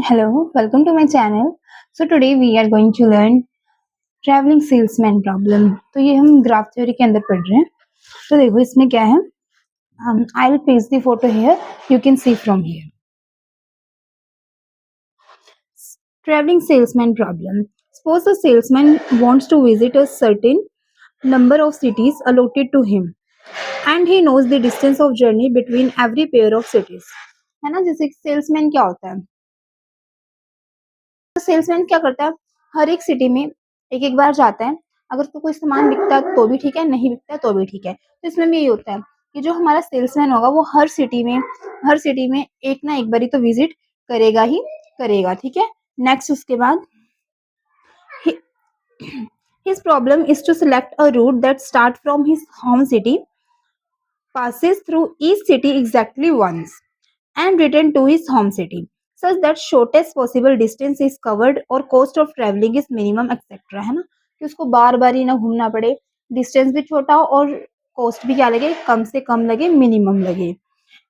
Hello, welcome to my channel. So today we are going to learn traveling salesman problem. तो ये हम graph theory के अंदर पढ़ रहे हैं. तो देखो इसमें क्या है. I'll paste the photo here. You can see from here. Traveling salesman problem. Suppose a salesman wants to visit a certain number of cities allotted to him, and he knows the distance of journey between every pair of cities. है ना, जैसे salesman क्या होता है. Salesman क्या करता है, हर एक सिटी में एक एक बार जाता है. अगर तो कोई सामान बिकता है तो भी ठीक है, नहीं बिकता है तो भी ठीक है. तो इसमें भी ये होता है कि जो हमारा सेल्समैन होगा वो हर सिटी में एक ना एक बारी तो विजिट करेगा ही करेगा. ठीक है. नेक्स्ट उसके बाद his problem is to select a route that start from his home city, passes through each city exactly once, and return to his home city such that shortest possible distance is covered or cost of traveling is minimum etc. है ना, कि उसको बार बार ही ना घूमना पड़े, distance भी छोटा हो और कॉस्ट भी क्या लगे, कम से कम लगे, मिनिमम लगे.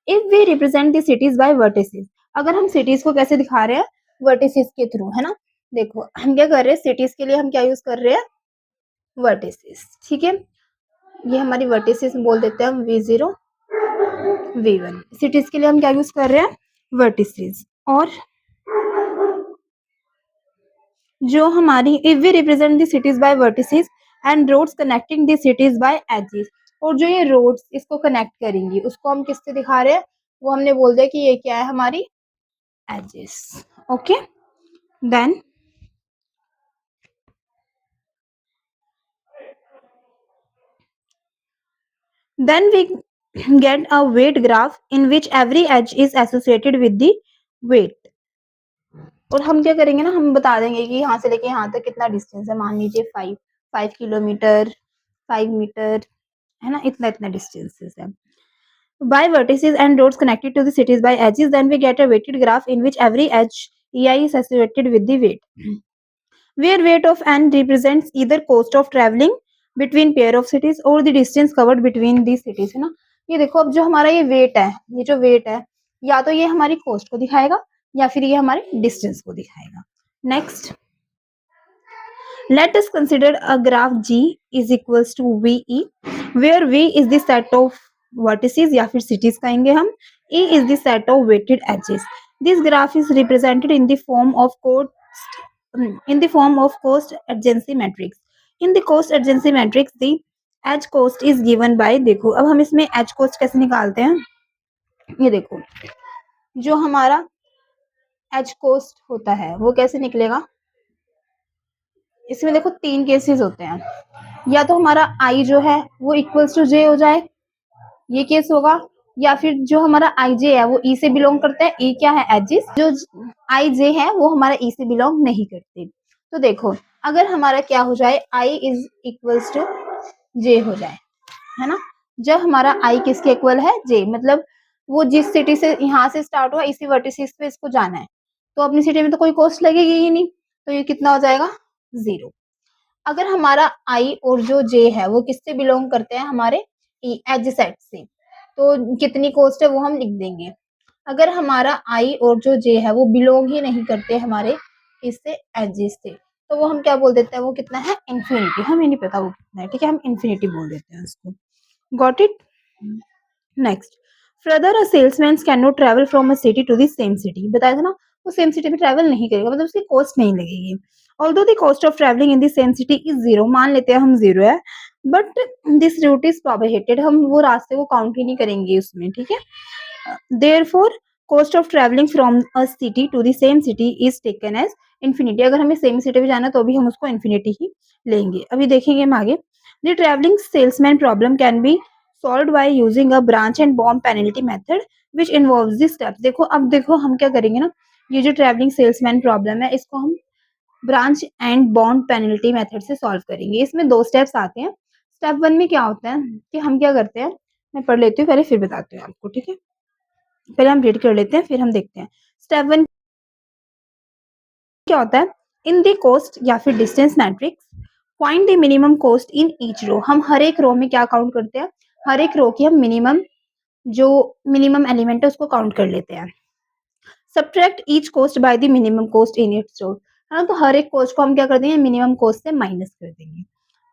If we represent the cities by vertices, अगर हम सिटीज को कैसे दिखा रहे हैं, वर्टिसेस के थ्रू. है ना, देखो हम क्या कर रहे हैं, सिटीज के लिए हम क्या यूज कर रहे हैं, वर्टिसेस. ठीक है, ये हमारी वर्टिसेस बोल देते हैं हम V0 V1. सिटीज के लिए हम क्या यूज कर रहे हैं, वर्टिसेस. और जो हमारी if we represent the cities by vertices and roads connecting the cities by edges, और जो ये रोड्स इसको कनेक्ट करेंगी उसको हम किससे दिखा रहे हैं, वो हमने बोल दिया कि ये क्या है, हमारी edges. Okay. Then we get a weight graph in which every edge is associated with the weight. और हम क्या करेंगे ना, हम बता देंगे कि यहाँ से लेके यहाँ तक कितना डिस्टेंस है. मान लीजिए 5 किलोमीटर, 5 मीटर, है ना, इतना इतना डिस्टेंसेस है. By vertices and roads connected to the cities by edges, then we get a weighted graph in which every edge EI is associated with the weight, where weight of n represents either cost of traveling between pair of cities or the distance covered between these cities. है ना, ये देखो अब जो हमारा ये wait है, ये जो वेट है, या तो ये हमारी कॉस्ट को दिखाएगा या फिर ये हमारे डिस्टेंस को दिखाएगा. Next, let us consider a graph G is equals to VE, where V is the set of vertices या फिर cities कहेंगे हम, E is the set of weighted edges. This graph is represented in the form of cost adjacency matrix. In the cost adjacency matrix, the edge cost is given by, देखो अब हम इसमें edge cost कैसे निकालते हैं, ये देखो जो हमारा edge cost होता है वो कैसे निकलेगा. इसमें देखो 3 केसेस होते हैं, या तो हमारा I जो है वो इक्वल्स टू J हो जाए, ये केस होगा, या फिर जो हमारा IJ है वो E से बिलोंग करता है. E क्या है, एजिस. जो IJ है वो हमारा E से बिलोंग नहीं करते. तो देखो अगर हमारा क्या हो जाए, I is equals to J हो जाए, है ना, जब हमारा I किसके इक्वल है, J, मतलब वो जिस सिटी से यहाँ से स्टार्ट हुआ इसी वर्टिसेस पे इसको जाना है, तो अपनी सिटी में तो कोई कॉस्ट लगेगी ही नहीं, तो ये कितना हो जाएगा, 0. अगर हमारा I और जो J है वो किससे बिलोंग करते हैं, हमारे एज सेट से, तो कितनी कॉस्ट है वो हम लिख देंगे. अगर हमारा I और जो J है वो बिलोंग ही नहीं करते हमारे इससे एजेस से, तो वो हम क्या बोल देते हैं, वो कितना है, इन्फिनिटी. हमें नहीं पता वो कितना है, ठीक है, हम इन्फिनिटी बोल देते हैं उसको. Got it. Next, further a salesman cannot travel from a city to the same city. बताया था ना, वो सेम सिटी में ट्रेवल नहीं करेगा, मतलब उसकी कॉस्ट नहीं लगेगी. Although the cost of travelling in the same city is 0, मान लेते हैं हम 0 है, but this route is prohibited, हम वो रास्ते को काउंट ही नहीं करेंगे उसमें. ठीक है, therefore cost of travelling from a city to the same city is taken as infinity. अगर हमें सेम सिटी में जाना तो भी हम उसको इन्फिनिटी ही लेंगे. अभी देखेंगे हम आगे. The travelling salesman problem can be solved by using a branch and bond penalty method which involves these steps. देखो अब देखो हम क्या करेंगे ना, ये जो ट्रैवलिंग सेल्समैन प्रॉब्लम है इसको हम branch and bond penalty method से सॉल्व करेंगे. इसमें 2 स्टेप्स आते हैं. स्टेप 1 में क्या होता है कि हम क्या करते हैं, मैं पढ़ लेती हूँ पहले फिर बताती हूँ आपको. ठीक है, पहले हम रीड कर लेते हैं फिर हम देखते हैं. स्टेप 1 क्या होता है, इन द कोस्ट या फिर distance matrix find the minimum cost in each row. हम हर एक रो में क्या काउंट करते हैं, हर एक रो की हम मिनिमम, जो मिनिमम एलिमेंट है उसको काउंट कर लेते हैं. Subtract each cost by the minimum cost in it's road, है ना। तो हर एक कॉस्ट को हम क्या कर देंगे, मिनिमम कॉस्ट से माइनस कर देंगे।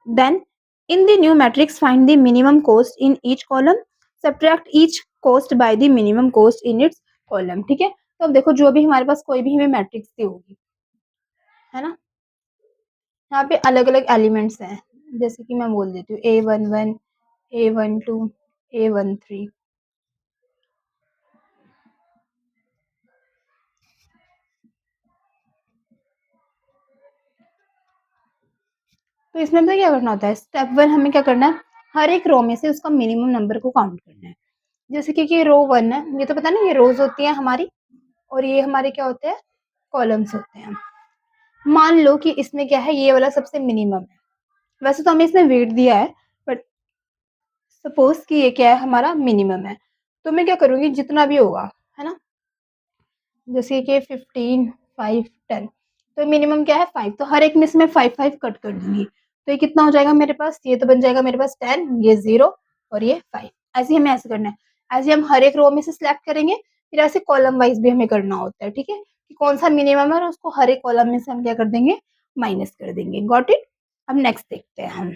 Then in the new matrix find the minimum cost in each column, subtract each cost by the minimum cost in its column. ठीक है, तो अब देखो जो भी हमारे पास कोई भी हमें मैट्रिक्स दी होगी, है ना, यहाँ पे अलग अलग एलिमेंट्स हैं, जैसे कि मैं बोल देती हूँ A11, A12, A13। तो इसमें पता क्या करना होता है, स्टेप 1 हमें क्या करना है, हर एक रो में से उसका मिनिमम नंबर को काउंट करना है। जैसे कि रो 1 है, ये तो पता ना, ये रोज होती है हमारी, और ये हमारे क्या होते हैं, कॉलम्स होते हैं। मान लो कि इसमें क्या है, ये वाला सबसे मिनिमम है। वैसे तो हमें इसमें वेट दिया है, बट सपोज कि ये क्या है, हमारा मिनिमम है। तो मैं क्या करूँगी, जितना भी होगा, है ना, जैसे कि 15, 5, 10, तो मिनिमम क्या है 5, तो हर एक में से मैं 5 कट कर दूंगी। तो ये कितना हो जाएगा मेरे पास, ये तो बन जाएगा मेरे पास 10, ये 0 और ये 5। ऐसे ही हमें ऐसे करना है, ऐसे हम हर एक रो में से सिलेक्ट करेंगे, फिर ऐसे कॉलम वाइज भी हमें करना होता है। ठीक है, कि कौन सा मिनिमम है और उसको हर एक कॉलम में से हम क्या कर देंगे, माइनस कर देंगे। Got it. अब नेक्स्ट देखते हैं हम।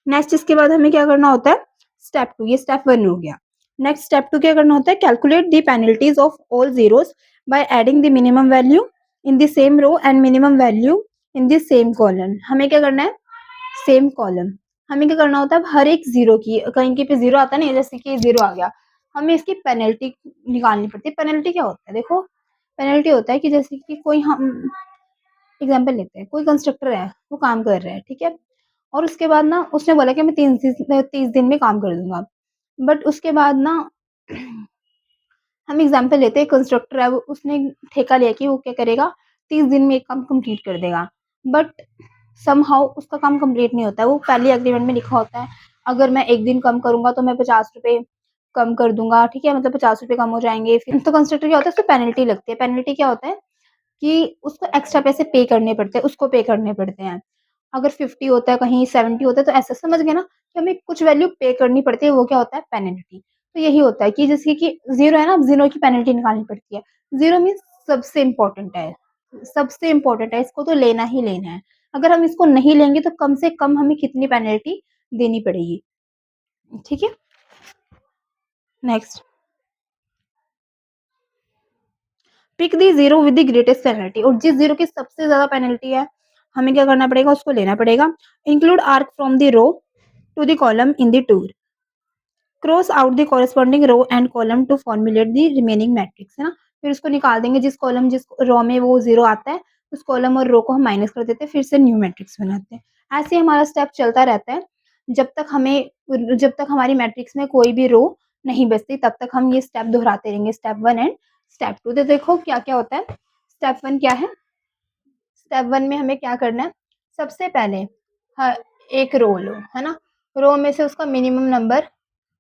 नेक्स्ट इसके बाद हमें क्या करना होता है, स्टेप 2, ये स्टेप 1 हो गया। नेक्स्ट स्टेप 2 क्या करना होता है, calculate the penalties of all zeros by adding the minimum value in the same row and minimum value in the same column. हमें क्या करना है, सेम कॉलम, हमें क्या करना होता है, अब हर एक जीरो की, कहीं के पे जीरो आता नहीं, जैसे कि जीरो आ गया, हमें इसकी पेनल्टी निकालनी पड़ती है। पेनल्टी क्या होता है, देखो पेनल्टी होता है कि जैसे कि कोई, हम एग्जाम्पल लेते हैं, कोई कंस्ट्रक्टर है, वो काम कर रहा है, ठीक है, और उसके बाद ना उसने बोला कि मैं 30 दिन में काम कर दूंगा। बट उसके बाद ना हम एग्जाम्पल लेते हैं, कंस्ट्रक्टर है, वो उसने ठेका लिया कि वो क्या करेगा, 30 दिन में एक काम कंप्लीट कर देगा। बट समहाउ उसका काम कंप्लीट नहीं होता है, वो पहले एग्रीमेंट में लिखा होता है, अगर मैं एक दिन कम करूंगा तो मैं 50 रुपए कम कर दूंगा। ठीक है, मतलब 50 रुपए कम हो जाएंगे। फिर तो कंस्ट्रक्टर क्या होता है, उसको पेनल्टी लगती है। पेनल्टी क्या होता है कि उसको एक्स्ट्रा पैसे पे करने पड़ते हैं, उसको पे करने पड़ते हैं। अगर 50 होता है, कहीं 70 होता है, तो ऐसा समझ गए ना कि हमें कुछ वैल्यू पे करनी पड़ती है, वो क्या होता है, पेनल्टी। तो यही होता है कि जैसे कि 0 है ना, अब 0 की पेनल्टी निकालनी पड़ती है। 0 मीन्स सबसे इम्पोर्टेंट है, सबसे इम्पोर्टेंट है, इसको तो लेना ही लेना है। अगर हम इसको नहीं लेंगे तो कम से कम हमें कितनी पेनल्टी देनी पड़ेगी। ठीक है, next pick the zero with the greatest penalty, और जिस जीरो की सबसे ज्यादा पेनल्टी है, हमें क्या करना पड़ेगा, उसको लेना पड़ेगा। Include arc from the row to the column in the tour, cross out the corresponding row and column to formulate the remaining matrix, है ना। फिर उसको निकाल देंगे, जिस कॉलम जिस रो में वो जीरो आता है, उस कॉलम और रो को हम माइनस कर देते हैं, फिर से न्यू मैट्रिक्स बनाते हैं। ऐसे हमारा स्टेप चलता रहता है, जब तक हमारी मैट्रिक्स में कोई भी रो नहीं बचती, तब तक हम ये स्टेप दोहराते रहेंगे, स्टेप 1 एंड स्टेप 2। तो देखो क्या क्या होता है। स्टेप 1 क्या है, स्टेप 1 में हमें क्या करना है, सबसे पहले एक रो लो, है ना, रो में से उसका मिनिमम नंबर,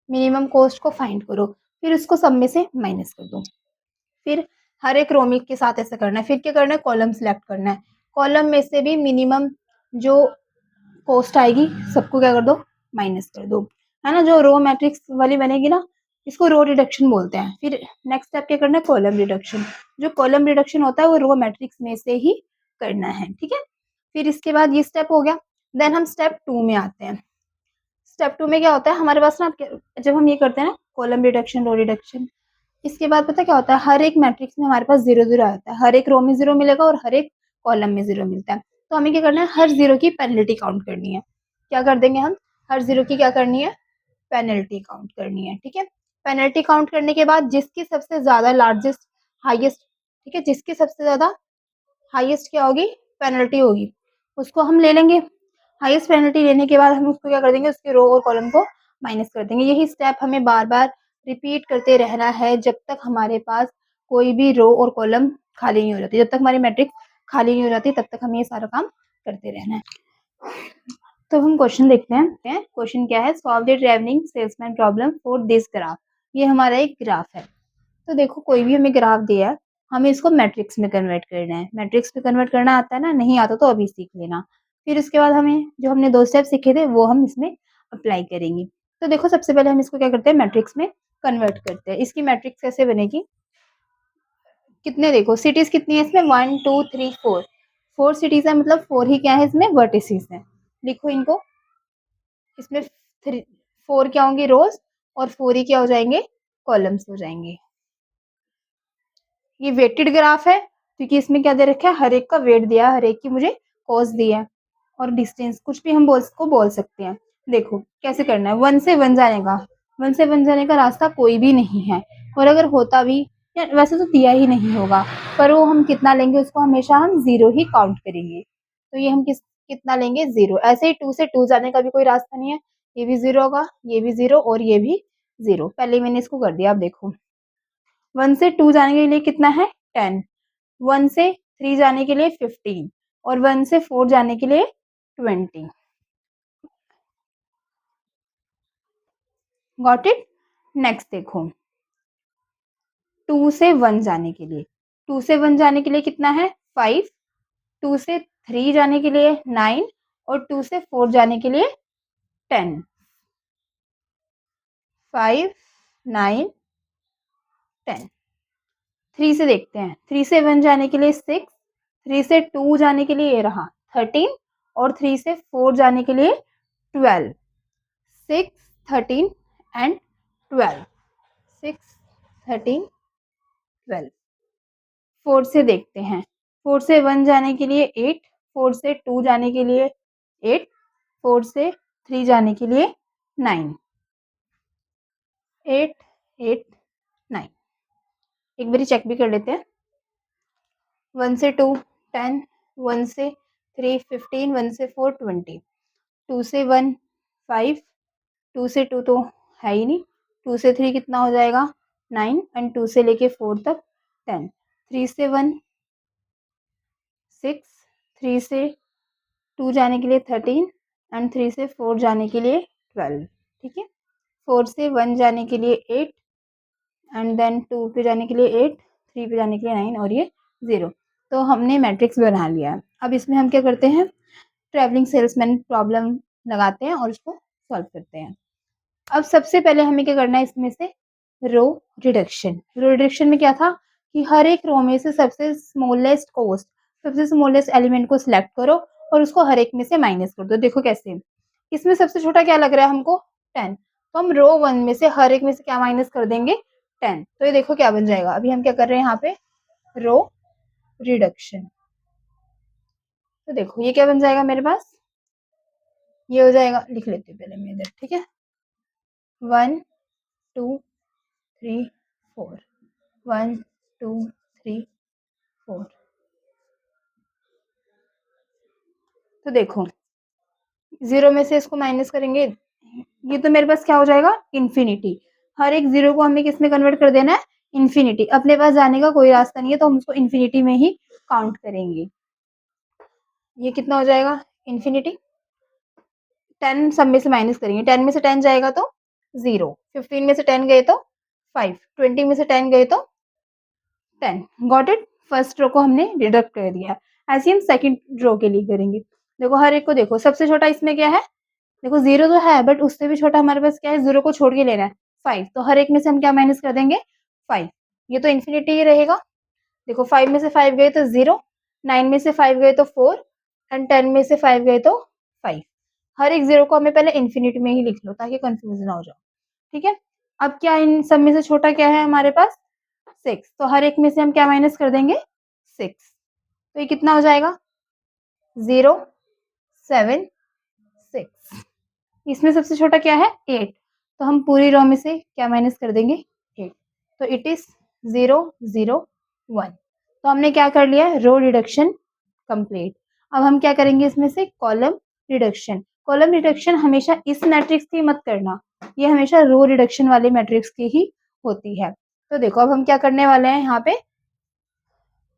मिनिमम कॉस्ट को फाइंड करो, फिर उसको सब में से माइनस कर दो। फिर हर एक रो के साथ ऐसा करना है। फिर क्या करना है, कॉलम सिलेक्ट करना है, कॉलम में से भी मिनिमम जो कॉस्ट आएगी सबको क्या कर दो, माइनस कर दो, है ना। जो रो मैट्रिक्स वाली बनेगी ना, इसको रो रिडक्शन बोलते हैं। फिर नेक्स्ट स्टेप क्या करना है, कॉलम रिडक्शन। जो कॉलम रिडक्शन होता है वो रो मैट्रिक्स में से ही करना है। ठीक है, फिर इसके बाद ये स्टेप हो गया। देन हम स्टेप 2 में आते हैं। स्टेप 2 में क्या होता है, हमारे पास ना जब हम ये करते हैं ना, कॉलम रिडक्शन, रो रिडक्शन, इसके बाद पता क्या होता है, हर एक मैट्रिक्स में हमारे पास 0 0 आता है, हर एक रो में 0 मिलेगा और हर एक कॉलम में 0 मिलता है। तो हमें क्या करना है, हर 0 की पेनल्टी काउंट करनी है। क्या कर देंगे हम, हर 0 की क्या करनी है, पेनल्टी काउंट करनी है। ठीक है, पेनल्टी काउंट करने के बाद जिसकी सबसे ज्यादा लार्जेस्ट, हाईएस्ट, ठीक है, जिसकी सबसे ज्यादा हाईएस्ट क्या होगी, पेनल्टी होगी, उसको हम ले लेंगे। हाईएस्ट पेनल्टी लेने के बाद हम उसको क्या कर देंगे, उसके रो और कॉलम को माइनस कर देंगे। यही स्टेप हमें बार बार रिपीट करते रहना है, जब तक हमारे पास कोई भी रो और कॉलम खाली नहीं हो जाती, जब तक हमारी मैट्रिक्स खाली नहीं हो जाती, तब तक हमें ये सारा काम करते रहना है। तो हम क्वेश्चन देखते हैं। क्वेश्चन क्या है, solve the travelling salesman problem for this graph. ये हमारा एक ग्राफ है। तो देखो कोई भी हमें ग्राफ दिया है, हमें इसको मैट्रिक्स में कन्वर्ट करना है। मैट्रिक्स में कन्वर्ट करना आता है ना, नहीं आता तो अभी सीख लेना। फिर उसके बाद हमें जो हमने 2 स्टेप सीखे थे वो हम इसमें अप्लाई करेंगे। तो देखो सबसे पहले हम इसको क्या करते हैं, मैट्रिक्स में कन्वर्ट करते हैं। इसकी मैट्रिक्स कैसे बनेगी, कितने देखो सिटीज कितनी है इसमें 1 2 3 4 4 सिटीज है, मतलब 4 ही क्या है इसमें वर्टिसेस है। लिखो इनको, इसमें 4 क्या होंगे रोज और 4 ही क्या हो जाएंगे कॉलम्स हो जाएंगे। ये वेटेड ग्राफ है क्योंकि इसमें क्या दे रखा है, हर एक का वेट दिया है, हर एक की मुझे कॉस्ट दी है और डिस्टेंस कुछ भी हम बोल सकते हैं। देखो कैसे करना है, 1 से 1 जाने का, 1 से 1 जाने का रास्ता कोई भी नहीं है, और अगर होता भी या वैसे तो दिया ही नहीं होगा, पर वो हम कितना लेंगे उसको हमेशा हम 0 ही काउंट करेंगे। तो ये हम कितना लेंगे 0। ऐसे ही 2 से 2 जाने का भी कोई रास्ता नहीं है, ये भी 0 होगा, ये भी 0 और ये भी 0। पहले मैंने इसको कर दिया। अब देखो 1 से 2 जाने के लिए कितना है 10, 1 से 3 जाने के लिए 15 और 1 से 4 जाने के लिए 20। Got it. नेक्स्ट देखो 2 से 1 जाने के लिए, 2 से 1 जाने के लिए कितना है 5, 2 से 3 जाने के लिए 9 और 2 से 4 जाने के लिए 10। 5 9 10। 3 से देखते हैं, 3 से 1 जाने के लिए 6, 3 से 2 जाने के लिए ये रहा 13 और 3 से 4 जाने के लिए 12। 6 13 एंड 12, 6 13 12। 4 से देखते हैं, 4 से 1 जाने के लिए 8, 4 से 2 जाने के लिए 8, 4 से 3 जाने के लिए 9। 8 8 9। एक बारी चेक भी कर लेते हैं। 1 से 2 10, 1 से 3 15, 1 से 4 20, 2 से 1 5, 2 से 2 तो है ही नहीं, 2 से 3 कितना हो जाएगा 9 एंड 2 से लेके 4 तक 10, 3 से 1 6, 3 से 2 जाने के लिए 13 एंड 3 से 4 जाने के लिए 12। ठीक है, 4 से 1 जाने के लिए 8 एंड देन 2 पे जाने के लिए 8, 3 पे जाने के लिए 9 और ये 0। तो हमने मैट्रिक्स बना लिया। अब इसमें हम क्या करते हैं, ट्रैवलिंग सेल्समैन प्रॉब्लम लगाते हैं और उसको सॉल्व करते हैं। अब सबसे पहले हमें क्या करना है, इसमें से रो रिडक्शन। रो रिडक्शन में क्या था कि हर एक रो में से सबसे स्मॉलेस्ट कॉस्ट, सबसे स्मॉलेस्ट एलिमेंट को सिलेक्ट करो और उसको हर एक में से माइनस कर दो। देखो कैसे, इसमें सबसे छोटा क्या लग रहा है हमको 10, तो हम रो 1 में से हर एक में से क्या माइनस कर देंगे 10। तो ये देखो क्या बन जाएगा। अभी हम क्या कर रहे हैं यहाँ पे रो रिडक्शन। तो देखो ये क्या बन जाएगा मेरे पास, ये हो जाएगा, लिख लेते हैं पहले मैं इधर। ठीक है, 1 2 3 4, 1 2 3 4। तो देखो 0 में से इसको माइनस करेंगे, ये तो मेरे पास क्या हो जाएगा इन्फिनिटी। हर एक 0 को हमें किस में कन्वर्ट कर देना है इन्फिनिटी। अपने पास जाने का कोई रास्ता नहीं है तो हम उसको इन्फिनिटी में ही काउंट करेंगे। ये कितना हो जाएगा इन्फिनिटी। 10 सब में से माइनस करेंगे, 10 में से 10 जाएगा तो 0, 15 में से 10 गए तो 5, 20 में से 10 गए तो 10। Got it. फर्स्ट रो को हमने डिडक्ट कर दिया। ऐसे ही हम सेकंड रो के लिए करेंगे। देखो हर एक को देखो, सबसे छोटा इसमें क्या है, देखो 0 तो है बट उससे भी छोटा हमारे पास क्या है, 0 को छोड़ के लेना है 5। तो हर एक में से हम क्या माइनस कर देंगे 5, ये तो इन्फिनिटी ही रहेगा। देखो 5 में से 5 गए तो 0, 9 में से 5 गए तो 4 एंड 10 में से 5 गए तो 5। हर एक 0 को हमें पहले इन्फिनिटी में ही लिख लो ताकि कंफ्यूज ना हो जाओ। ठीक है, अब क्या इन सब में से छोटा क्या है हमारे पास 6, तो हर एक में से हम क्या माइनस कर देंगे 6। तो ये कितना हो जाएगा 0 7 6। इसमें सबसे छोटा क्या है 8, तो हम पूरी रो में से क्या माइनस कर देंगे 8। तो इट इज 0 0 1। तो हमने क्या कर लिया रो रिडक्शन कंप्लीट। अब हम क्या करेंगे इसमें से कॉलम रिडक्शन। कॉलम रिडक्शन हमेशा इस मैट्रिक्स की मत करना, ये हमेशा रो रिडक्शन वाले मैट्रिक्स की ही होती है। तो देखो अब हम क्या करने वाले हैं यहाँ पे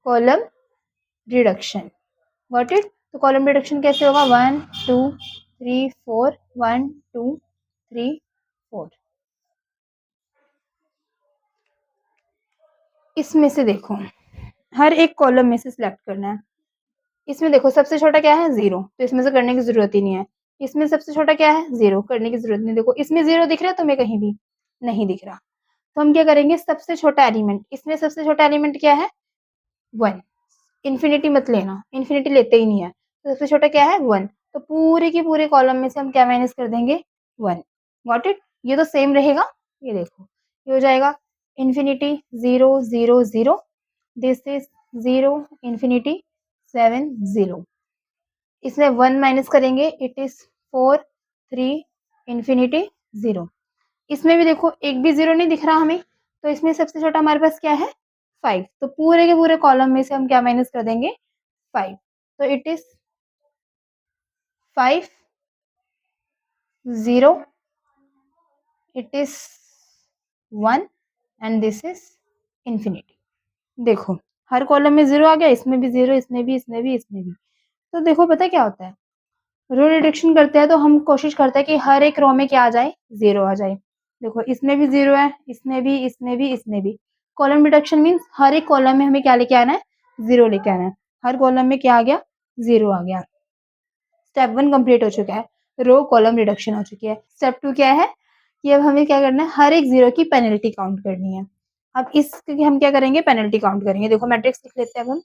कॉलम रिडक्शन। Got it. तो कॉलम रिडक्शन कैसे होगा 1 2 3 4, 1 2 3 4। इसमें से देखो हर एक कॉलम में से सिलेक्ट करना है। इसमें देखो सबसे छोटा क्या है 0, तो इसमें से करने की जरूरत ही नहीं है। इसमें सबसे छोटा क्या है 0, करने की जरूरत नहीं। देखो इसमें 0 दिख रहा है तुम्हें कहीं भी नहीं दिख रहा। तो हम क्या करेंगे सबसे छोटा एलिमेंट, इसमें सबसे छोटा एलिमेंट क्या है 1। इन्फिनिटी मत लेना, इन्फिनिटी लेते ही नहीं है, तो सबसे छोटा क्या है 1। तो पूरे के पूरे कॉलम में से हम क्या माइनस कर देंगे 1। Got it. ये तो सेम रहेगा, ये देखो ये हो जाएगा इन्फिनिटी 0 0 0, दिस इज 0 इन्फिनिटी 7 0। इसमें 1 माइनस करेंगे, इट इज 4 3 इन्फिनिटी 0। इसमें भी देखो एक भी 0 नहीं दिख रहा हमें, तो इसमें सबसे छोटा हमारे पास क्या है 5। तो पूरे के पूरे कॉलम में से हम क्या माइनस कर देंगे 5। तो it is 5 0, it is 1 and this is infinity. देखो हर कॉलम में 0 आ गया, इसमें भी 0, इसमें भी, इसमें भी, इसमें भी। तो देखो पता क्या होता है, रो रिडक्शन करते हैं तो हम कोशिश करते हैं कि हर एक रो में क्या आ जाए 0 आ जाए। देखो इसमें भी 0 है, इसमें भी, इसमें भी, इसमें भी। कॉलम रिडक्शन मीन्स हर एक कॉलम में हमें क्या लेके आना है 0 लेके आना है। हर कॉलम में क्या आ गया 0 आ गया। स्टेप 1 कंप्लीट हो चुका है, रो कॉलम रिडक्शन हो चुकी है। स्टेप 2 क्या है कि अब हमें क्या करना है, हर एक 0 की पेनल्टी काउंट करनी है। अब इसकी हम क्या करेंगे पेनल्टी काउंट करेंगे। देखो मैट्रिक्स लिख लेते हैं अब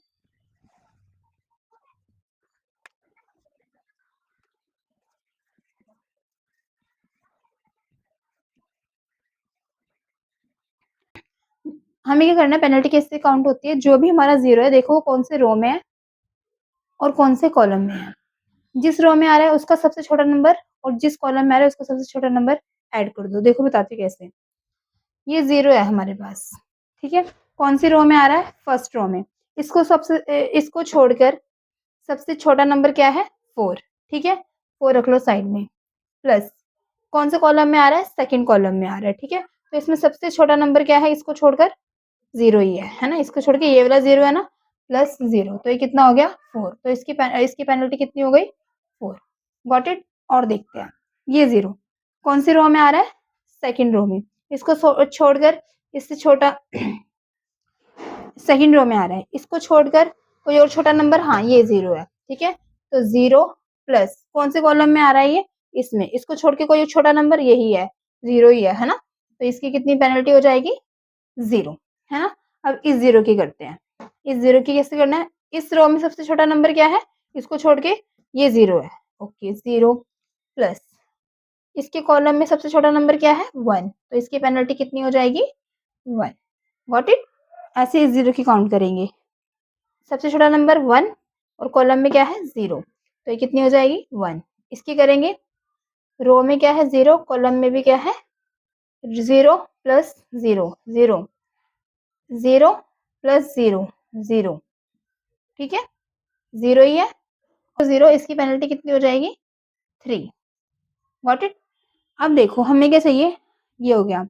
हमें क्या करना है, पेनल्टी कैसे काउंट होती है, जो भी हमारा 0 है देखो वो कौन से रो में है और कौन से कॉलम में है। जिस रो में आ रहा है उसका सबसे छोटा नंबर और जिस कॉलम में आ रहा है उसका सबसे छोटा नंबर ऐड कर दो। देखो बताती हूँ कैसे। ये 0 है हमारे पास, ठीक है। कौन सी रो में आ रहा है फर्स्ट रो में। इसको छोड़कर सबसे छोटा नंबर क्या है 4, ठीक है। 4 रख लो साइड में, प्लस कौन से कॉलम में आ रहा है सेकंड कॉलम में आ रहा है, ठीक है। तो इसमें सबसे छोटा नंबर क्या है, इसको छोड़कर 0 ही है ना। इसको छोड़ के ये वाला 0 है ना, प्लस 0, तो ये कितना हो गया 4। तो इसकी पेनल्टी कितनी हो गई 4। Got it. और देखते हैं ये 0 कौन सी रो में आ रहा है सेकंड रो में। इसको छोड़कर इससे छोटा सेकंड रो में आ रहा है, इसको छोड़कर कोई और छोटा नंबर, हाँ ये 0 है, ठीक है। तो 0 प्लस कौन से कॉलम में आ रहा है ये, इसमें। इसको छोड़ के कोई छोटा नंबर यही है 0 ही है ना। तो इसकी कितनी पेनल्टी हो जाएगी 0, है ना। अब इस 0 की करते हैं, इस 0 की कैसे करना है। इस रो में सबसे छोटा नंबर क्या है, इसको छोड़ के ये 0 है, ओके 0 प्लस इसके कॉलम में सबसे छोटा नंबर क्या है 1, तो इसकी पेनल्टी कितनी हो जाएगी 1। Got it. ऐसे इस 0 की काउंट करेंगे, सबसे छोटा नंबर 1 और कॉलम में क्या है 0, तो ये कितनी हो जाएगी 1। इसकी करेंगे, रो में क्या है 0, कॉलम में भी क्या है 0 प्लस 0 0 0 प्लस 0 0, ठीक है 0 ही है। तो 0 इसकी पेनल्टी कितनी हो जाएगी 3। Got it. अब देखो हमें क्या चाहिए, ये हो गया,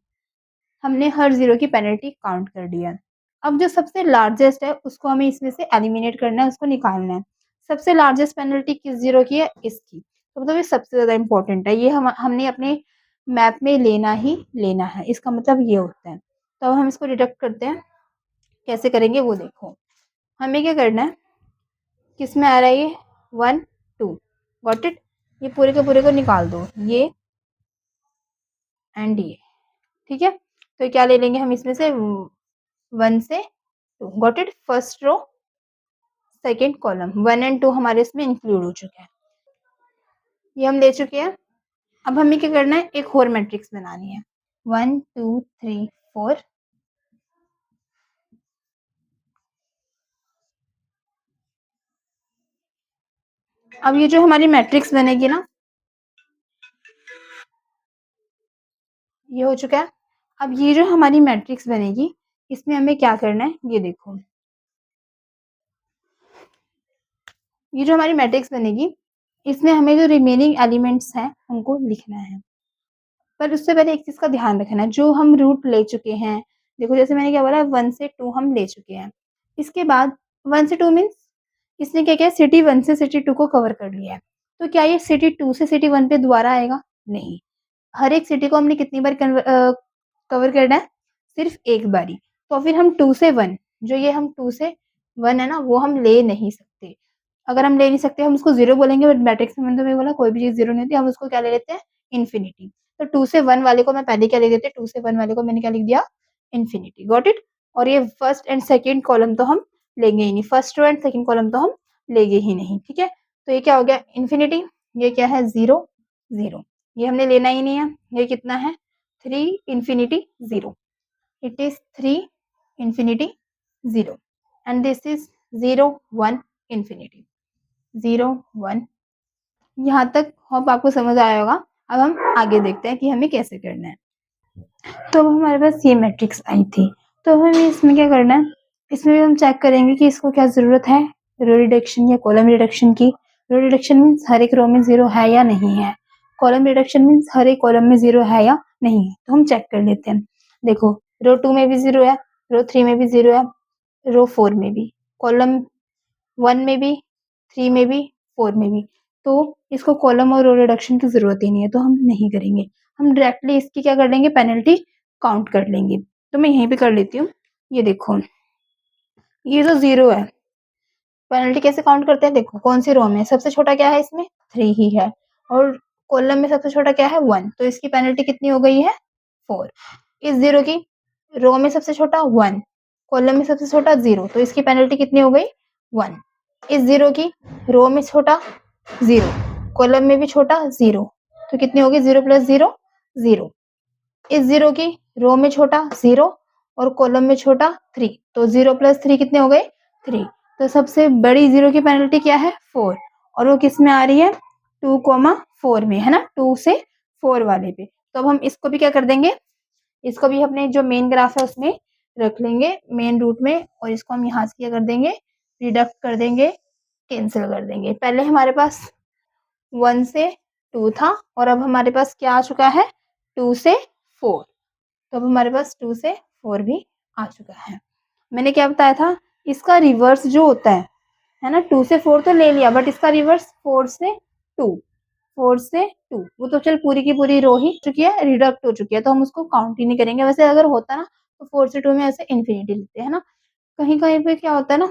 हमने हर 0 की पेनल्टी काउंट कर दिया। अब जो सबसे लार्जेस्ट है उसको हमें इसमें से एलिमिनेट करना है, उसको निकालना है। सबसे लार्जेस्ट पेनल्टी किस 0 की है, इसकी। तो मतलब ये सबसे ज़्यादा इम्पोर्टेंट है, ये हमने अपने मैप में लेना ही लेना है, इसका मतलब ये होता है। तो अब हम इसको डिडक्ट करते हैं, कैसे करेंगे वो देखो। हमें क्या करना है, किस में आ रहा है ये 1 2, गॉट इट। ये पूरे के पूरे को निकाल दो, ये एंड ये, ठीक है। तो क्या ले लेंगे हम इसमें से 1 से 2, got it. First row second column 1 and 2 हमारे इसमें इंक्लूड हो चुके हैं, ये हम ले चुके हैं। अब हमें क्या करना है, एक और मैट्रिक्स बनानी है 1 2 3 4। अब ये जो हमारी मैट्रिक्स बनेगी ना, ये हो चुका है। अब ये जो हमारी मैट्रिक्स बनेगी इसमें हमें क्या करना है, ये देखो ये जो हमारी मैट्रिक्स बनेगी इसमें हमें जो रिमेनिंग एलिमेंट्स हैं उनको लिखना है। पर उससे पहले एक चीज़ का ध्यान रखना है, जो हम रूट ले चुके हैं, देखो जैसे मैंने क्या बोला 1 से 2 हम ले चुके हैं। इसके बाद 1 से 2 मीन्स इसने क्या किया, सिटी 1 से सिटी 2 को कवर कर लिया है। तो क्या ये सिटी 2 से सिटी 1 पे दोबारा आएगा? नहीं। हर एक सिटी को हमने कितनी बार कवर करना है? सिर्फ एक बारी। तो फिर हम 2 से 1, जो ये हम 2 से 1 है ना, वो हम ले नहीं सकते। अगर हम ले नहीं सकते हम उसको 0 बोलेंगे, बट मैट्रिक्स में मैंने तुम्हें बोला कोई भी चीज़ 0 नहीं होती, हम उसको क्या ले लेते हैं इन्फिनिटी। तो 2 से 1 वाले को मैं पहले क्या लिख देती, 2 से 1 वाले को मैंने क्या लिख दिया इन्फिनिटी। Got it. और ये फर्स्ट एंड सेकंड कॉलम तो हम लेंगे ही नहीं, first row and second column तो हम लेंगे ही नहीं, ठीक है। तो ये क्या हो गया इन्फिनिटी, ये क्या है 0 0, ये हमने लेना ही नहीं है। ये कितना है 3 infinity 0, it is 3 infinity 0 and this is 0 1 infinity 0 1। यहाँ तक होप आपको समझ आया होगा। अब हम आगे देखते हैं कि हमें कैसे करना है। तो अब हमारे पास ये मैट्रिक्स आई थी, तो हमें इसमें क्या करना है, इसमें भी हम चेक करेंगे कि इसको क्या ज़रूरत है, रो रिडक्शन या कॉलम रिडक्शन की। रो रिडक्शन मीन्स हर एक रो में 0 है या नहीं है, कॉलम रिडक्शन मीन्स हर एक कॉलम में 0 है या नहीं है। तो हम चेक कर लेते हैं। देखो रो 2 में भी 0 है, रो 3 में भी 0 है, रो 4 में भी, कॉलम 1 में भी, 3 में भी, 4 में भी। तो इसको कॉलम और रो रिडक्शन की ज़रूरत ही नहीं है, तो हम नहीं करेंगे। हम डायरेक्टली इसकी क्या कर लेंगे, पेनल्टी काउंट कर लेंगे। तो मैं यहीं पे कर लेती हूँ। ये देखो ये जो 0 है, पेनल्टी कैसे काउंट करते हैं, देखो कौन सी रो में सबसे छोटा क्या है, इसमें 3 ही है, और कॉलम में सबसे छोटा क्या है 1, तो इसकी पेनल्टी कितनी हो गई है 4। इस 0 की रो में सबसे छोटा 1, कॉलम में सबसे छोटा 0, तो इसकी पेनल्टी कितनी हो गई 1। इस 0 की रो में छोटा 0, कॉलम में भी छोटा 0, तो कितनी होगी 0 + 0 0। इस 0 की रो में छोटा 0 और कॉलम में छोटा 3, तो 0 + 3 कितने हो गए 3। तो सबसे बड़ी 0 की पेनल्टी क्या है 4, और वो किस में आ रही है 2, 4 में, है ना, 2 से 4 वाले पे। तो अब हम इसको भी क्या कर देंगे, इसको भी अपने जो मेन ग्राफ है उसमें रख लेंगे, मेन रूट में, और इसको हम यहाँ से क्या कर देंगे, रिडक्ट कर देंगे, कैंसिल कर देंगे। पहले हमारे पास 1 से 2 था, और अब हमारे पास क्या आ चुका है 2 से 4। तो अब हमारे पास 2 से 4 भी आ चुका है। मैंने क्या बताया था, इसका रिवर्स जो होता है ना, 2 से 4 तो ले लिया, बट इसका रिवर्स 4 से 2, 4 से 2, वो तो चल पूरी की पूरी रो ही चुकी है, रिडक्ट हो चुकी है, तो हम उसको काउंट ही नहीं करेंगे। वैसे अगर होता ना तो 4 से 2 में ऐसे इन्फिनिटी लिखते हैं ना, कहीं कहीं पे क्या होता है ना,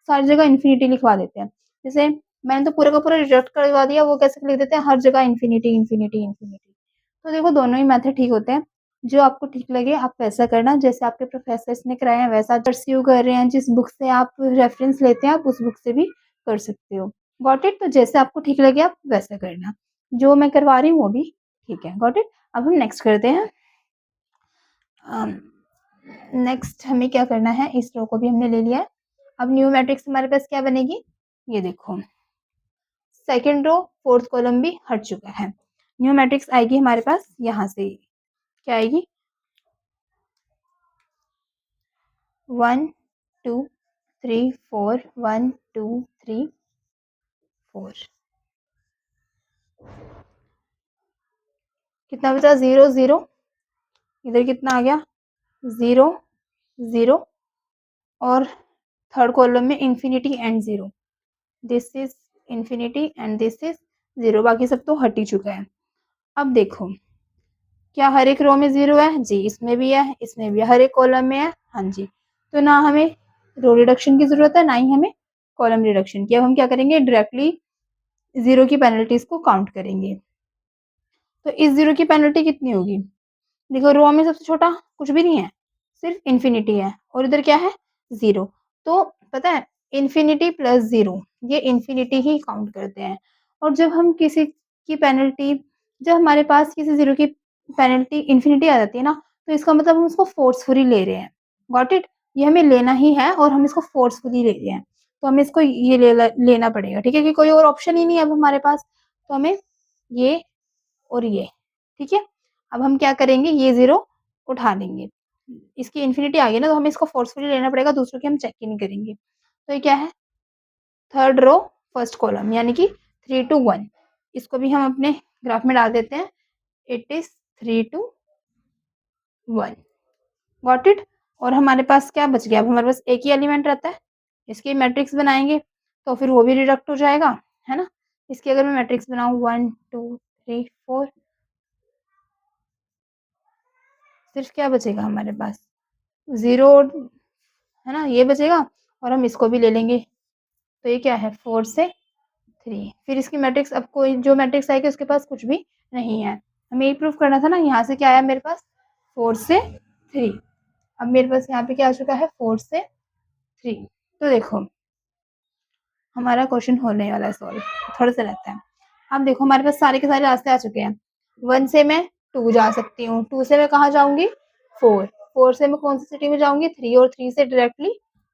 सारी जगह इन्फिनिटी लिखवा देते हैं। जैसे मैंने तो पूरा का पूरा रिडक्ट करवा दिया, वो कैसे लिख देते हैं हर जगह इन्फिनिटी इन्फिनिटी इन्फिनिटी। तो देखो दोनों ही मेथड ठीक होते हैं, जो आपको ठीक लगे आप वैसा करना, जैसे आपके प्रोफेसर्स ने कराया है वैसा परस्यू कर रहे हैं, जिस बुक से आप रेफरेंस लेते हैं आप उस बुक से भी कर सकते हो। Got it. तो जैसे आपको ठीक लगे आप वैसा करना, जो मैं करवा रही हूँ वो भी ठीक है। Got it. अब हम नेक्स्ट करते हैं। नेक्स्ट हमें क्या करना है, इस रो को भी हमने ले लिया है। अब न्यू मैट्रिक्स हमारे पास क्या बनेगी, ये देखो सेकेंड रो फोर्थ कॉलम भी हट चुका है। न्यू मैट्रिक्स आएगी हमारे पास यहाँ से, क्या आएगी 1 2 3 4 1 2 3 4। कितना बचा 0 0, इधर कितना आ गया 0 0, और थर्ड कॉलम में infinity and 0, this is infinity and this is 0, बाकी सब तो हट ही चुका है। अब देखो क्या हर एक रो में 0 है जी, इसमें भी है, इसमें भी है, हर एक कॉलम में है हाँ जी। तो ना हमें रो रिडक्शन की जरूरत है, ना ही हमें कॉलम रिडक्शन की। अब हम क्या करेंगे, डायरेक्टली 0 की पेनल्टीज को काउंट करेंगे। तो इस 0 की पेनल्टी कितनी होगी, देखो रो में सबसे छोटा कुछ भी नहीं है, सिर्फ इन्फिनिटी है, और इधर क्या है 0। तो पता है इन्फिनिटी + 0 ये इन्फिनिटी ही काउंट करते हैं। और जब हम किसी की पेनल्टी, जब हमारे पास किसी 0 की पेनल्टी इन्फिनिटी आ जाती है ना, तो इसका मतलब हम उसको फोर्सफुली ले रहे हैं। Got it. ये हमें लेना ही है और हम इसको फोर्सफुली ले रहे हैं, तो हमें इसको ये लेना पड़ेगा, ठीक है, कि कोई और ऑप्शन ही नहीं है अब हमारे पास, तो हमें ये और ये, ठीक है। अब हम क्या करेंगे, ये 0 उठा लेंगे, इसकी इन्फिनिटी आ गई ना, तो हमें इसको फोर्सफुली लेना पड़ेगा, दूसरों की हम चेक ही नहीं करेंगे। तो ये क्या है थर्ड रो फर्स्ट कॉलम, यानी कि 3 to 1, इसको भी हम अपने ग्राफ में डाल देते हैं, it is 3 to 1। Got it. और हमारे पास क्या बच गया, अब हमारे पास एक ही एलिमेंट रहता है, इसकी मैट्रिक्स बनाएंगे तो फिर वो भी रिडक्ट हो जाएगा, है ना। इसकी अगर मैं मैट्रिक्स बनाऊं 1 2 3 4, सिर्फ क्या बचेगा हमारे पास 0, है ना, ये बचेगा, और हम इसको भी ले लेंगे। तो ये क्या है 4 से 3, फिर इसकी मैट्रिक्स, अब कोई जो मैट्रिक्स आएगी उसके पास कुछ भी नहीं है। हमें ये प्रूफ करना था ना, यहाँ से क्या आया मेरे पास 4 से 3, अब मेरे पास यहाँ पे क्या आ चुका है 4 से 3। तो देखो हमारा क्वेश्चन होने वाला है सॉल्व, थोड़ा सा रहता है। अब देखो हमारे पास सारे के सारे रास्ते आ चुके हैं। 1 से मैं 2 जा सकती हूँ, 2 से मैं कहाँ जाऊंगी 4, 4 से मैं कौन सी सिटी में जाऊंगी 3, और 3 से डायरेक्टली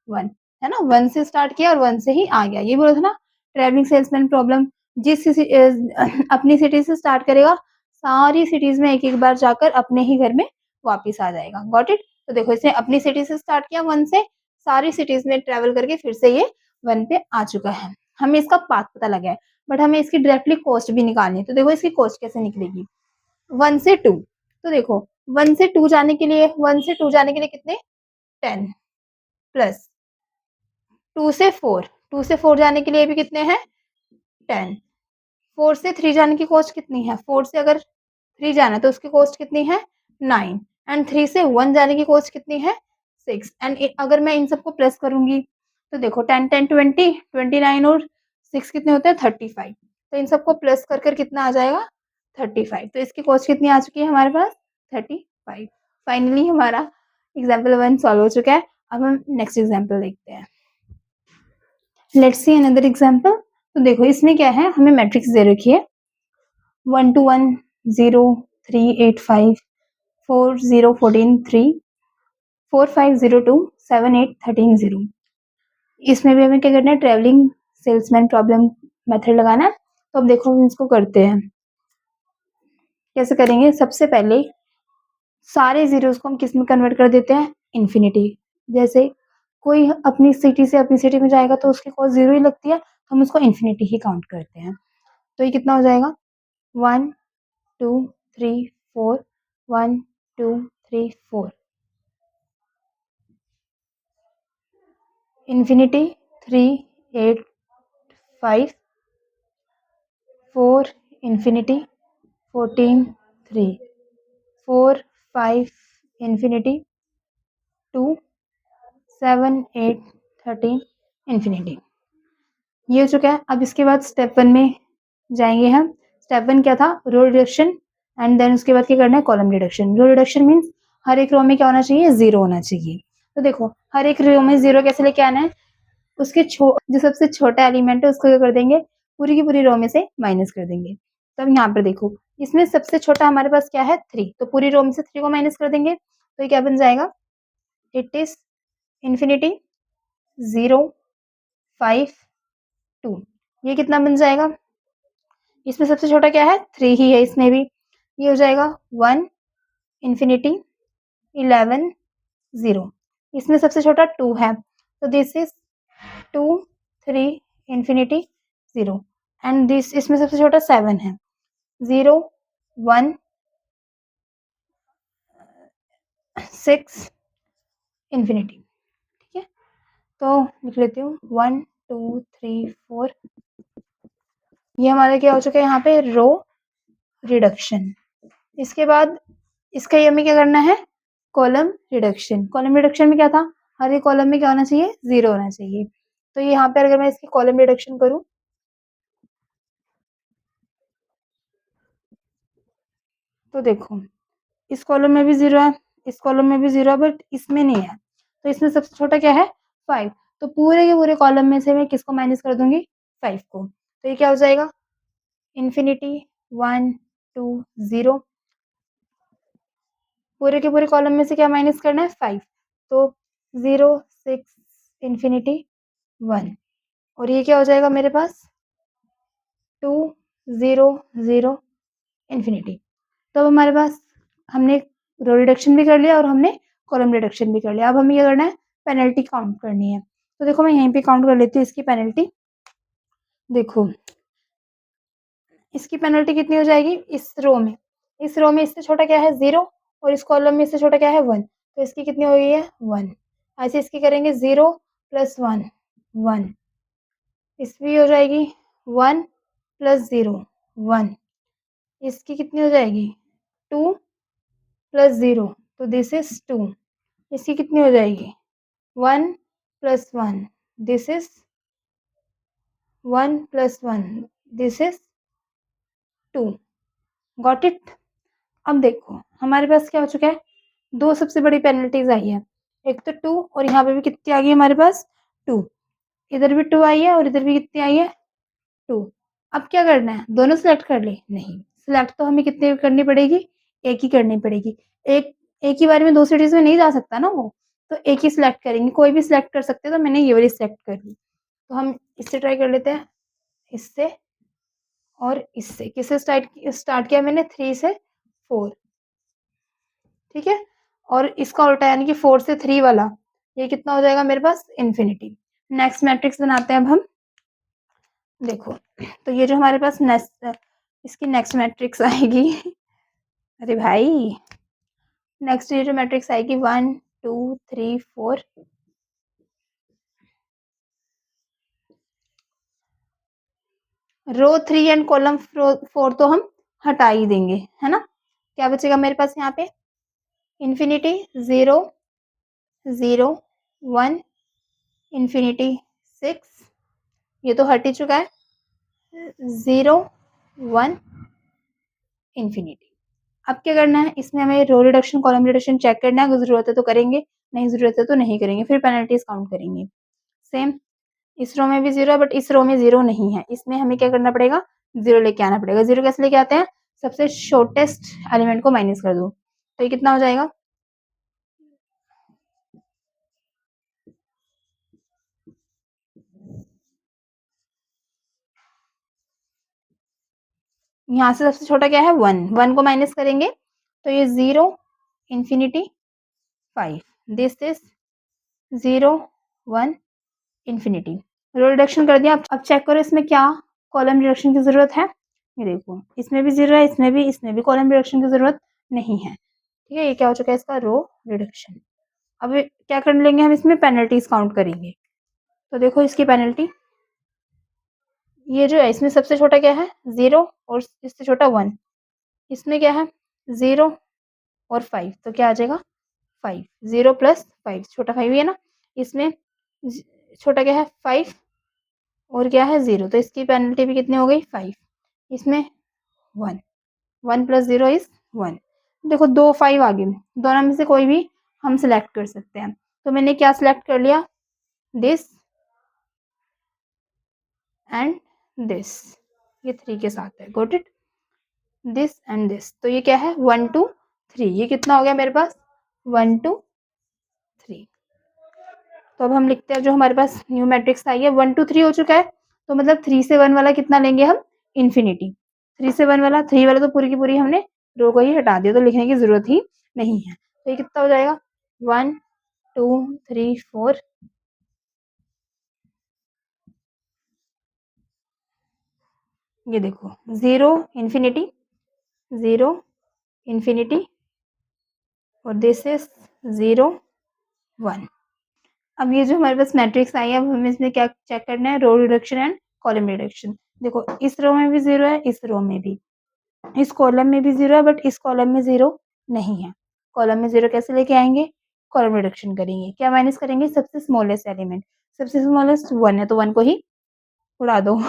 1, है ना। 1 से स्टार्ट किया और 1 से ही आ गया। ये बोला था ना ट्रैवलिंग सेल्समैन प्रॉब्लम, जिस अपनी सिटी से स्टार्ट करेगा सारी सिटीज में एक एक बार जाकर अपने ही घर में वापिस आ जाएगा। Got it. तो देखो इसने अपनी सिटी से स्टार्ट किया 1 से, सारी सिटीज में ट्रेवल करके फिर से ये 1 पे आ चुका है। हमें इसका पाथ पता लगा है, बट हमें इसकी डायरेक्टली कॉस्ट भी निकालनी है। तो देखो इसकी कॉस्ट कैसे निकलेगी 1 से 2। तो देखो 1 से 2 जाने के लिए, 1 से 2 जाने के लिए कितने 10 प्लस 2 से 4, 2 से 4 जाने के लिए भी कितने हैं 10, 4 से 3 जाने की कॉस्ट कितनी है, 4 से अगर 3 जाना तो उसकी कॉस्ट कितनी है 9, एंड 3 से 1 जाने की कॉस्ट कितनी है 6। एंड अगर मैं इन सबको प्लस करूंगी तो देखो 10 10 20 29 और 6 कितने होते हैं 35। तो इन सबको प्लस कर कर कितना आ जाएगा 35। तो इसकी कॉस्ट कितनी आ चुकी है हमारे पास 35। फाइनली हमारा एग्जाम्पल 1 सॉल्व हो चुका है। अब हम नेक्स्ट एग्जाम्पल देखते हैं। Let's see another example. तो देखो इसमें क्या है, हमें मैट्रिक्स दे रखी है 1 2 1 0 3 8 5 4 0 14 3 4 5 0 2 7 8 13 0। इसमें भी हमें क्या करना है ट्रेवलिंग सेल्समैन प्रॉब्लम मेथड लगाना है। तो अब देखो हम इसको करते हैं, कैसे करेंगे। सबसे पहले सारे जीरोस को हम किस में कन्वर्ट कर देते हैं इन्फिनिटी। जैसे कोई अपनी सिटी से अपनी सिटी में जाएगा तो उसकी कॉस्ट 0 ही लगती है, तो हम उसको इन्फिनिटी ही काउंट करते हैं। तो ये कितना हो जाएगा 1 2 3 4 1 2 3 4 इन्फिनिटी 3 8 5 4 इन्फिनिटी 14 3 4 5 इन्फिनिटी 2 7 8 13 इन्फिनिटी। ये हो चुका है। अब इसके बाद स्टेप 1 में जाएंगे हम। स्टेप 1 क्या था रो रिडक्शन, एंड देन उसके बाद क्या करना है column reduction. Row reduction means हर एक रो में क्या होना चाहिए 0 होना चाहिए। तो देखो हर एक रो में 0 कैसे लेके आना है, उसके जो सबसे छोटा एलिमेंट है उसको क्या कर देंगे पूरी की पूरी रो में से माइनस कर देंगे। तब यहाँ पर देखो इसमें सबसे छोटा हमारे पास क्या है 3, तो पूरी रो में से 3 को माइनस कर देंगे। तो ये क्या बन जाएगा इट इज इन्फिनिटी 0 5 2। ये कितना बन जाएगा, इसमें सबसे छोटा क्या है 3 ही है इसमें भी। ये हो जाएगा 1 इन्फिनिटी 11 0। इसमें सबसे छोटा 2 है, तो this is 2 3 infinity 0। And this इसमें सबसे छोटा 7 है 0 1 6 इन्फिनिटी। ठीक है, तो लिख लेती हूँ 1 2 3 4। ये हमारा क्या हो चुका है यहाँ पे रो रिडक्शन। इसके बाद इसका ये हमें क्या करना है कॉलम रिडक्शन। कॉलम रिडक्शन में क्या था हर एक कॉलम में क्या होना चाहिए 0 होना चाहिए। तो यहाँ पे अगर मैं इसकी कॉलम रिडक्शन करूँ तो देखो इस कॉलम में भी 0 है, इस कॉलम में भी 0 है, बट इसमें नहीं है। तो इसमें सबसे छोटा क्या है 5। तो पूरे के पूरे कॉलम में से मैं किसको माइनस कर दूंगी 5 को। तो ये क्या हो जाएगा इन्फिनिटी 1 2 0। पूरे के पूरे कॉलम में से क्या माइनस करना है 5, तो 0 6 इन्फिनिटी 1। और ये क्या हो जाएगा मेरे पास 2 0 0 इन्फिनिटी। तो अब हमारे पास हमने रो रिडक्शन भी कर लिया और हमने कॉलम रिडक्शन भी कर लिया। अब हमें क्या करना है पेनल्टी काउंट करनी है। तो देखो मैं यहीं पे काउंट कर लेती हूँ इसकी पेनल्टी। देखो इसकी पेनल्टी कितनी हो जाएगी इस रो में इससे छोटा क्या है 0, और इस कॉलम में इससे छोटा क्या है 1, तो इसकी कितनी हो गई है 1। ऐसे इसकी करेंगे 0 प्लस 1 1, इसकी हो जाएगी 1 प्लस 0 1, इसकी कितनी हो जाएगी 2 प्लस 0, तो दिस इज 2। इसकी कितनी हो जाएगी 1 plus 1, this is 1 plus 1, this is 2। Got it. अब देखो हमारे पास क्या हो चुका है दो सबसे बड़ी पेनल्टीज आई है, एक तो 2 और यहाँ पे भी कितनी आ गई हमारे पास 2। इधर भी 2 आई है और इधर भी कितनी आई है 2। अब क्या करना है, दोनों सिलेक्ट कर ले? नहीं, सिलेक्ट तो हमें कितने करनी पड़ेगी, एक ही करनी पड़ेगी। एक एक ही बार में 2 सिटीज़ में नहीं जा सकता ना वो, तो एक ही सिलेक्ट करेंगे, कोई भी सिलेक्ट कर सकते हैं, तो मैंने ये वाली सिलेक्ट कर ली। तो हम इससे ट्राई कर लेते हैं, इससे और इससे। किससे स्टार्ट किया मैंने? 3 से 4, ठीक है? और इसका उल्टा यानी कि 4 से 3 वाला, ये कितना हो जाएगा मेरे पास? इन्फिनिटी। नेक्स्ट मैट्रिक्स बनाते हैं अब हम। देखो, तो ये जो हमारे पास इसकी नेक्स्ट मैट्रिक्स आएगी अरे भाई, नेक्स्ट ये जो मैट्रिक्स आएगी 1 2 3 4, रो 3 एंड कॉलम 4 तो हम हटा ही देंगे, है ना? क्या बचेगा मेरे पास यहाँ पे? इन्फिनिटी 0 0 1 इन्फिनिटी 6, ये तो हट ही चुका है। 0 1 इन्फिनिटी। अब क्या करना है, इसमें हमें row reduction column reduction check करना है। अगर ज़रूरत है तो करेंगे, नहीं ज़रूरत है तो नहीं करेंगे। फिर पेनल्टीज काउंट करेंगे। सेम इस रो में भी 0 है, बट इस रो में 0 नहीं है। इसमें हमें क्या करना पड़ेगा? 0 लेके आना पड़ेगा। 0 कैसे लेके आते हैं? सबसे शॉर्टेस्ट एलिमेंट को माइनस कर दो, तो ये कितना हो जाएगा? यहाँ से सबसे छोटा क्या है? 1। 1 को माइनस करेंगे तो ये 0 infinity 5, this is 0 1 infinity. Row reduction कर दिया। अब चेक करो इसमें क्या कॉलम रिडक्शन की जरूरत है। ये देखो, इसमें भी 0 है, इसमें भी कॉलम रिडक्शन की जरूरत नहीं है। ठीक है, ये क्या हो चुका है? इसका रो रिडक्शन। अब क्या कर लेंगे हम? इसमें पेनल्टीज काउंट करेंगे। तो देखो इसकी पेनल्टी, ये जो है इसमें सबसे छोटा क्या है? 0 और इससे छोटा 1। इसमें क्या है? 0 और 5, तो क्या आ जाएगा? 5। 0 प्लस 5, छोटा 5 ही है ना। इसमें छोटा क्या है? 5 और क्या है? 0, तो इसकी पेनल्टी भी कितनी हो गई? 5। इसमें 1, 1 प्लस 0 इज 1। देखो 2 5 आ गए, दोनों में से कोई भी हम सिलेक्ट कर सकते हैं। तो मैंने क्या सिलेक्ट कर लिया? दिस एंड दिस, ये 3 के साथ है। Got it? This and this, तो ये क्या है? 1 2 3। ये कितना हो गया मेरे पास? 1 2 3। तो अब हम लिखते हैं जो हमारे पास न्यू मैट्रिक्स आई है, 1 2 3 हो चुका है। तो मतलब 3 से 1 वाला कितना लेंगे हम? इन्फिनिटी। 3 से 1 वाला, 3 वाला तो पूरी की पूरी हमने रो को ही हटा दिया, तो लिखने की जरूरत ही नहीं है। तो ये कितना हो जाएगा? 1 2 3 4, ये देखो 0 इन्फिनिटी 0 इन्फिनिटी और दिस इज 0 1। अब ये जो हमारे पास मैट्रिक्स आई है, अब हमें इसमें क्या चेक करना है? Row reduction and column reduction. देखो इस रो में भी 0 है, इस रो में भी, इस कॉलम में भी 0 है, बट इस कॉलम में 0 नहीं है। कॉलम में 0 कैसे लेके आएंगे? कॉलम रिडक्शन करेंगे। क्या माइनस करेंगे? सबसे स्मॉलेस्ट एलिमेंट। सबसे स्मॉलेस्ट 1 है, तो 1 को ही उड़ा दो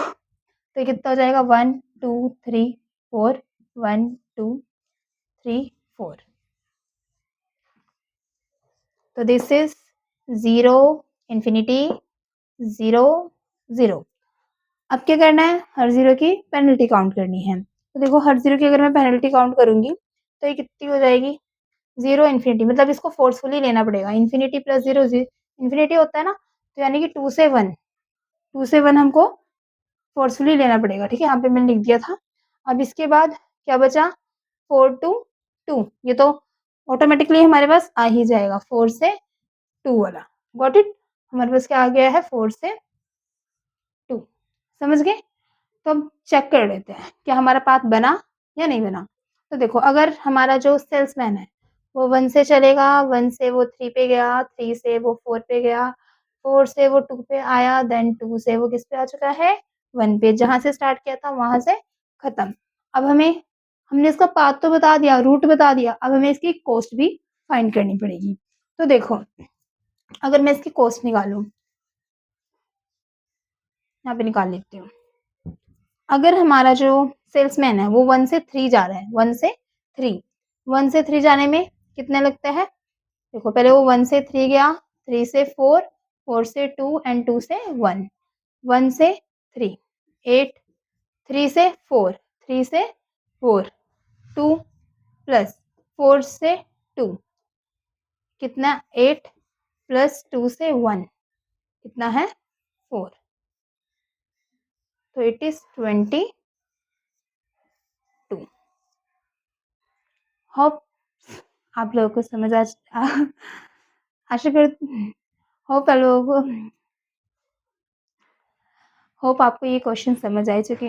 तो ये कितना हो जाएगा? 1 2 3 4, 1 2 3 4। तो दिस इज 0 इन्फिनिटी 0 0। अब क्या करना है? हर 0 की पेनल्टी काउंट करनी है। तो देखो हर 0 की अगर मैं पेनल्टी काउंट करूंगी तो ये कितनी हो जाएगी? 0 इन्फिनिटी, मतलब इसको फोर्सफुली लेना पड़ेगा। इन्फिनिटी प्लस 0 इन्फिनिटी होता है ना, तो यानी कि 2 से 1, 2 से 1 हमको फोर्सफुली लेना पड़ेगा। ठीक है, यहाँ पे मैंने लिख दिया था। अब इसके बाद क्या बचा? 4 टू 2, ये तो ऑटोमेटिकली हमारे पास आ ही जाएगा, 4 से 2 वाला। Got it? हमारे पास क्या आ गया है? 4 से 2। समझ गए? तो अब चेक कर लेते हैं क्या हमारा पाथ बना या नहीं बना। तो देखो अगर हमारा जो सेल्समैन है वो 1 से चलेगा, 1 से वो 3 पे गया, 3 से वो 4 पे गया, 4 से वो 2 पे आया, देन 2 से वो किस पे आ चुका है? 1 पे। जहाँ से स्टार्ट किया था वहाँ से खत्म। अब हमने इसका पाथ तो बता दिया, रूट बता दिया, अब हमें इसकी कॉस्ट भी फाइंड करनी पड़ेगी। तो देखो अगर मैं इसकी कॉस्ट निकालूँ, यहाँ पे निकाल लेती हूँ। अगर हमारा जो सेल्समैन है वो 1 से 3 जा रहा है, 1 से 3, 1 से 3 जाने में कितने लगते हैं? देखो पहले वो 1 से 3 गया, 3 से 4, 4 से 2 एंड 2 से 1। 1 से 3, 8, 3 से 4, 3 से 4, 2 प्लस 4 से 2 कितना 8 प्लस 2 से 1 कितना है 4, तो इट इज 22। होप आप लोगों को समझ आशा कर होप आप लोगों को होप आपको ये क्वेश्चन समझ आए चुके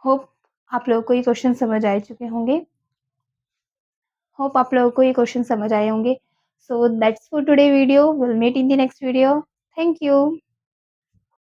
होप आप लोगों को ये क्वेश्चन समझ आ चुके होंगे होप आप लोगों को ये क्वेश्चन समझ आए होंगे। So that's for today video, will meet in the next video. Thank you.